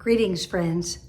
Greetings, friends.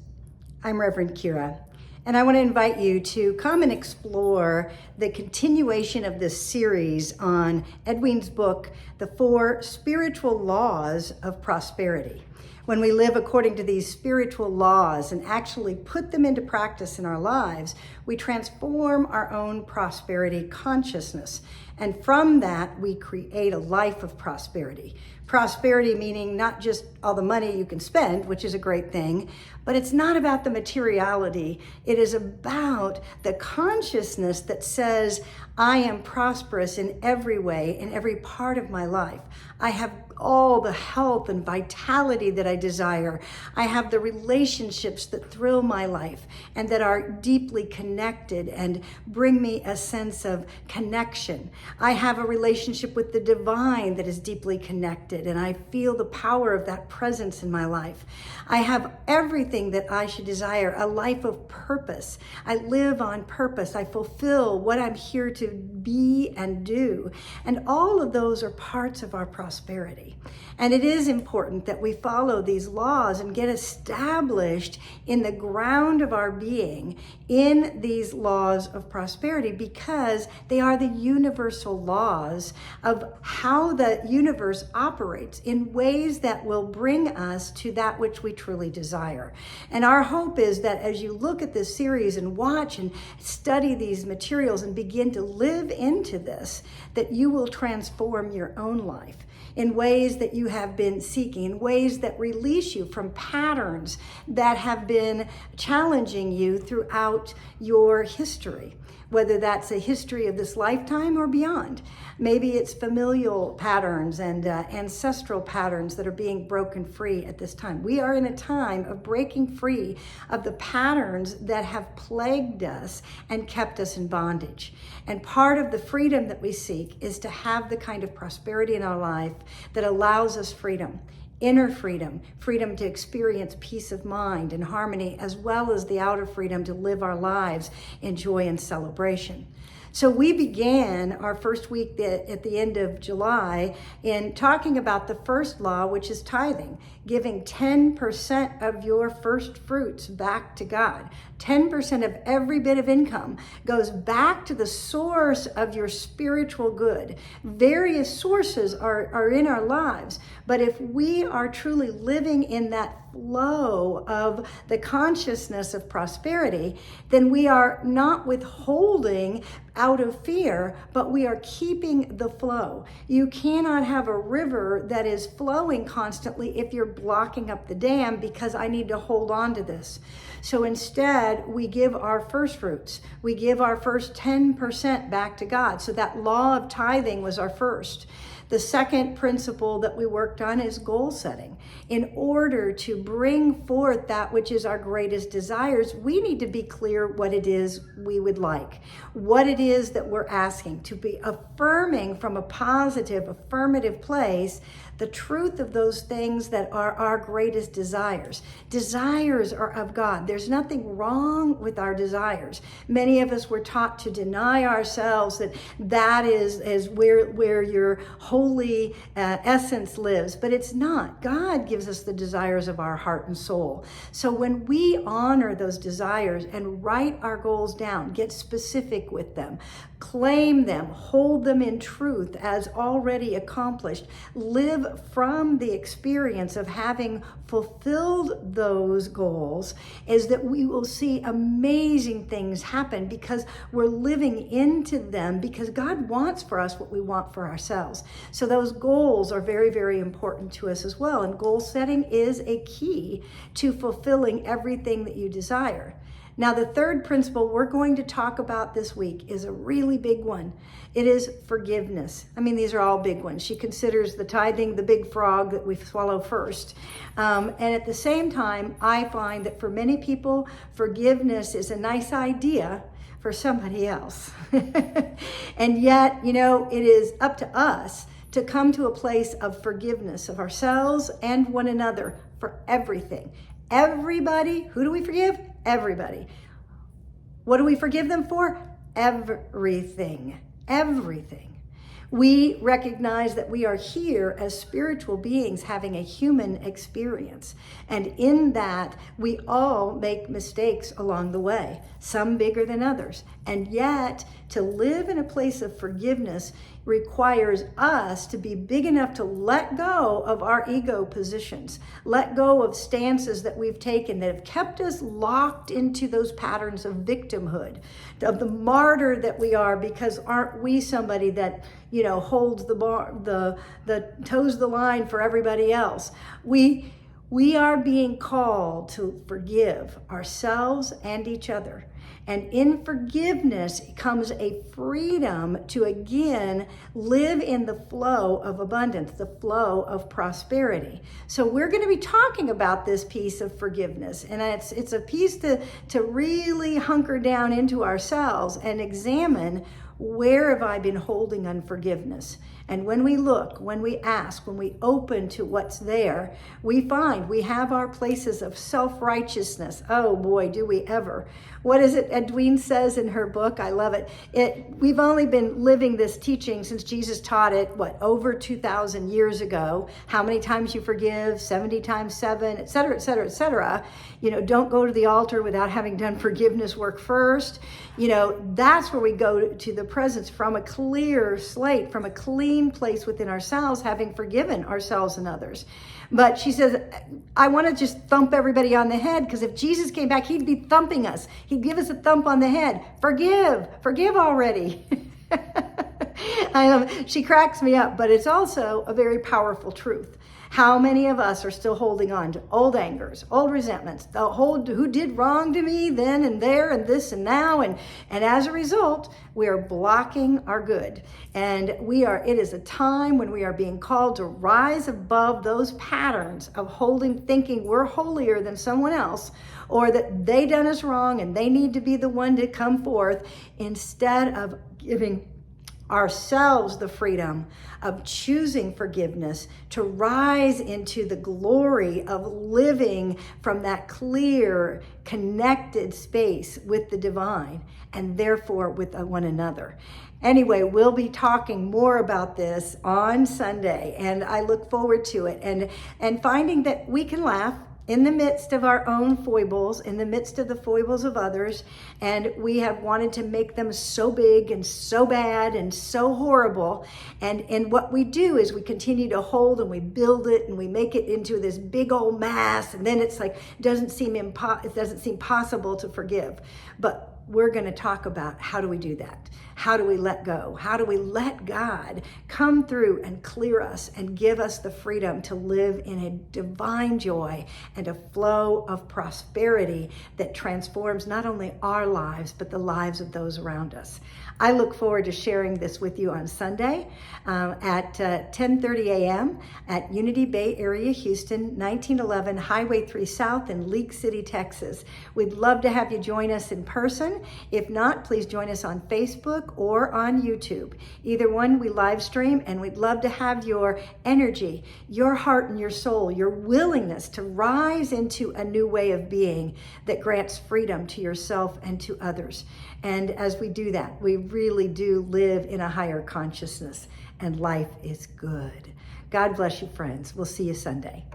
I'm Reverend Kira, and I want to invite you to come and explore the continuation of this series on Edwene's book, The 4 Spiritual Laws of Prosperity. When we live according to these spiritual laws and actually put them into practice in our lives, we transform our own prosperity consciousness. And from that, we create a life of prosperity. Prosperity meaning not just all the money you can spend, which is a great thing, but it's not about the materiality. It is about the consciousness that says, I am prosperous in every way, in every part of my life. I have all the health and vitality that I desire. I have the relationships that thrill my life and that are deeply connected and bring me a sense of connection. I have a relationship with the divine that is deeply connected, and I feel the power of that presence in my life. I have everything that I should desire, a life of purpose. I live on purpose. I fulfill what I'm here to be and do. And all of those are parts of our prosperity. And it is important that we follow these laws and get established in the ground of our being in these laws of prosperity, because they are the universal laws of how the universe operates in ways that will bring us to that which we truly desire. And our hope is that as you look at this series and watch and study these materials and begin to live into this, that you will transform your own life in ways that you have been seeking, in ways that release you from patterns that have been challenging you throughout your history, whether that's a history of this lifetime or beyond. Maybe it's familial patterns and ancestral patterns that are being broken free at this time. We are in a time of breaking free of the patterns that have plagued us and kept us in bondage. And part of the freedom that we seek is to have the kind of prosperity in our life that allows us freedom. Inner freedom, freedom to experience peace of mind and harmony, as well as the outer freedom to live our lives in joy and celebration. So we began our first week at the end of July in talking about the first law, which is tithing, giving 10% of your first fruits back to God. 10% of every bit of income goes back to the source of your spiritual good. Various sources are in our lives, but if we are truly living in that flow of the consciousness of prosperity, then we are not withholding out of fear, but we are keeping the flow. You cannot have a river that is flowing constantly if you're blocking up the dam because I need to hold on to this. So instead, we give our first fruits. We give our first 10% back to God. So that law of tithing was our first. The second principle that we worked on is goal setting. In order to bring forth that which is our greatest desires, we need to be clear what it is we would like, what it is that we're asking, to be affirming from a positive, affirmative place the truth of those things that are our greatest desires. Desires are of God. There's nothing wrong with our desires. Many of us were taught to deny ourselves that is where your holy essence lives, but it's not. God gives us the desires of our heart and soul. So when we honor those desires and write our goals down, get specific with them, claim them, hold them in truth as already accomplished, live from the experience of having fulfilled those goals, is that we will see amazing things happen because we're living into them, because God wants for us what we want for ourselves. So those goals are very, very important to us as well. And goal setting is a key to fulfilling everything that you desire. Now, the third principle we're going to talk about this week is a really big one. It is forgiveness. I mean, these are all big ones. She considers the tithing the big frog that we swallow first. And at the same time, I find that for many people, forgiveness is a nice idea for somebody else. And yet, it is up to us to come to a place of forgiveness of ourselves and one another for everything. Everybody, who do we forgive? Everybody. What do we forgive them for? Everything. Everything. We recognize that we are here as spiritual beings having a human experience. And in that, we all make mistakes along the way, some bigger than others. And yet, to live in a place of forgiveness requires us to be big enough to let go of our ego positions, let go of stances that we've taken that have kept us locked into those patterns of victimhood, of the martyr that we are, because aren't we somebody that, you know, holds the toes the line for everybody else. We are being called to forgive ourselves and each other. And in forgiveness comes a freedom to again live in the flow of abundance, the flow of prosperity. So we're going to be talking about this piece of forgiveness. And it's a piece to really hunker down into ourselves and examine, where have I been holding unforgiveness? And when we look, when we ask, when we open to what's there, we find we have our places of self-righteousness. Oh boy, do we ever. What is it Edwene says in her book? I love it. We've only been living this teaching since Jesus taught it, over 2,000 years ago. How many times you forgive, 70 times 7, et cetera, et cetera, et cetera. You know, don't go to the altar without having done forgiveness work first. You know, that's where we go to the presence from a clear slate, from a clean place within ourselves, having forgiven ourselves and others. But she says, I want to just thump everybody on the head, because if Jesus came back, he'd be thumping us. He'd give us a thump on the head. Forgive already. She cracks me up, but it's also a very powerful truth. How many of us are still holding on to old angers, old resentments, who did wrong to me then and there and this and now, and as a result, we are blocking our good. And it is a time when we are being called to rise above those patterns of thinking we're holier than someone else, or that they done us wrong and they need to be the one to come forth, instead of giving ourselves the freedom of choosing forgiveness, to rise into the glory of living from that clear, connected space with the divine, and therefore with one another. Anyway, we'll be talking more about this on Sunday, and I look forward to it, and finding that we can laugh in the midst of our own foibles, in the midst of the foibles of others, and we have wanted to make them so big and so bad and so horrible. And what we do is we continue to hold and we build it and we make it into this big old mass, and then it's like it doesn't seem possible to forgive. But we're going to talk about, how do we do that? How do we let go? How do we let God come through and clear us and give us the freedom to live in a divine joy and a flow of prosperity that transforms not only our lives, but the lives of those around us? I look forward to sharing this with you on Sunday at 10:30 a.m. at Unity Bay Area, Houston, 1911 Highway 3 South in League City, Texas. We'd love to have you join us in person. If not, please join us on Facebook or on YouTube. Either one, we live stream, and we'd love to have your energy, your heart and your soul, your willingness to rise into a new way of being that grants freedom to yourself and to others. And as we do that, we really do live in a higher consciousness, and life is good. God bless you, friends. We'll see you Sunday.